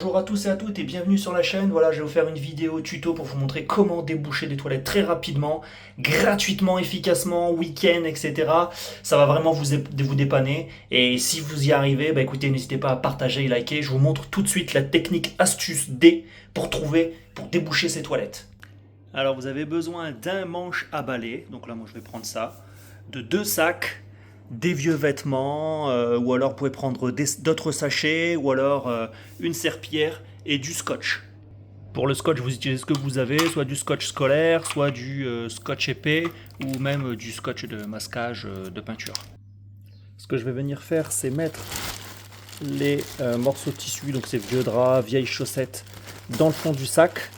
Bonjour à tous et à toutes et bienvenue sur la chaîne. Voilà, je vais vous faire une vidéo tuto pour vous montrer comment déboucher des toilettes très rapidement, gratuitement, efficacement, week-end, etc. Ça va vraiment vous dépanner. Et si vous y arrivez, bah écoutez, n'hésitez pas à partager et liker. Je vous montre tout de suite la technique astuce D pour déboucher ces toilettes. Alors vous avez besoin d'un manche à balai. Donc là, moi je vais prendre ça. De deux sacs, des vieux vêtements, ou alors vous pouvez prendre d'autres sachets, ou alors une serpillière et du scotch. Pour le scotch, vous utilisez ce que vous avez, soit du scotch scolaire, soit du scotch épais, ou même du scotch de masquage de peinture. Ce que je vais venir faire, c'est mettre les morceaux de tissu, donc ces vieux draps, vieilles chaussettes, dans le fond du sac.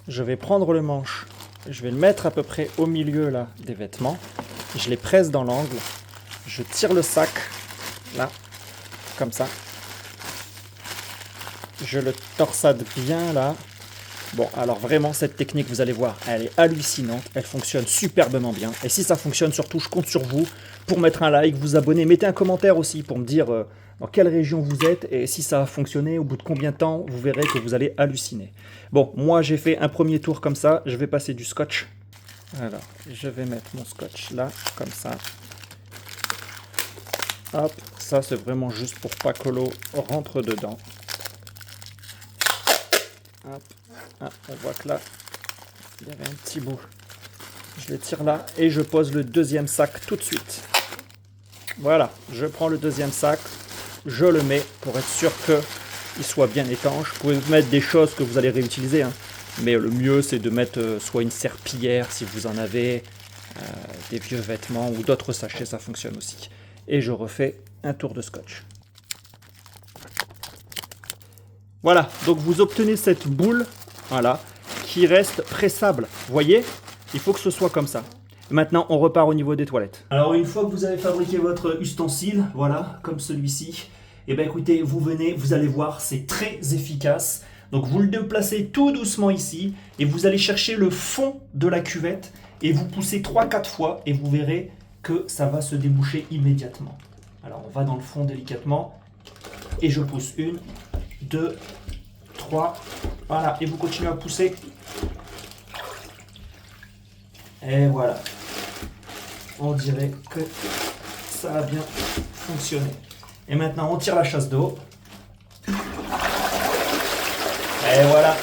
Je vais prendre le manche, je vais le mettre à peu près au milieu là des vêtements, je les presse dans l'angle. Je tire le sac, là, comme ça. Je le torsade bien, là. Bon, alors vraiment, cette technique, vous allez voir, elle est hallucinante. Elle fonctionne superbement bien. Et si ça fonctionne, surtout, je compte sur vous pour mettre un like, vous abonner. Mettez un commentaire aussi pour me dire dans quelle région vous êtes. Et si ça a fonctionné, au bout de combien de temps, vous verrez que vous allez halluciner. Bon, moi, j'ai fait un premier tour comme ça. Je vais passer du scotch. Alors, je vais mettre mon scotch là, comme ça. Hop, ça c'est vraiment juste pour pas que l'eau rentre dedans. Hop, ah, on voit que là, il y avait un petit bout. Je le tire là et je pose le deuxième sac tout de suite. Voilà, je prends le deuxième sac, je le mets pour être sûr qu'il soit bien étanche. Vous pouvez mettre des choses que vous allez réutiliser, hein. Mais le mieux c'est de mettre soit une serpillière si vous en avez, des vieux vêtements ou d'autres sachets, ça fonctionne aussi. Et je refais un tour de scotch. Voilà, donc vous obtenez cette boule, voilà, qui reste pressable. Vous voyez, il faut que ce soit comme ça. Maintenant, on repart au niveau des toilettes. Alors, une fois que vous avez fabriqué votre ustensile, voilà, comme celui-ci, et bien écoutez, vous venez, vous allez voir, c'est très efficace. Donc, vous le déplacez tout doucement ici, et vous allez chercher le fond de la cuvette, et vous poussez 3-4 fois, et vous verrez que ça va se déboucher immédiatement. Alors on va dans le fond délicatement et je pousse 1, 2, 3, voilà, et vous continuez à pousser. Et voilà, on dirait que ça a bien fonctionné. Et maintenant on tire la chasse d'eau. Et voilà.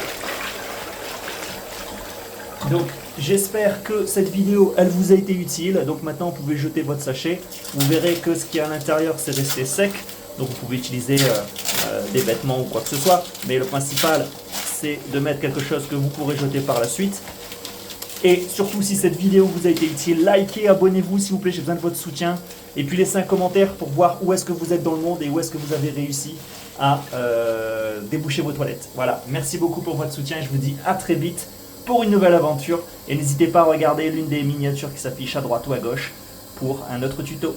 Donc j'espère que cette vidéo elle vous a été utile. Donc maintenant vous pouvez jeter votre sachet. Vous verrez que ce qui est à l'intérieur c'est resté sec. Donc vous pouvez utiliser des vêtements ou quoi que ce soit. Mais le principal c'est de mettre quelque chose que vous pourrez jeter par la suite. Et surtout si cette vidéo vous a été utile, likez, abonnez-vous s'il vous plaît, j'ai besoin de votre soutien. Et puis laissez un commentaire pour voir où est-ce que vous êtes dans le monde et où est-ce que vous avez réussi à déboucher vos toilettes. Voilà, merci beaucoup pour votre soutien et je vous dis à très vite pour une nouvelle aventure. Et n'hésitez pas à regarder l'une des miniatures qui s'affiche à droite ou à gauche pour un autre tuto.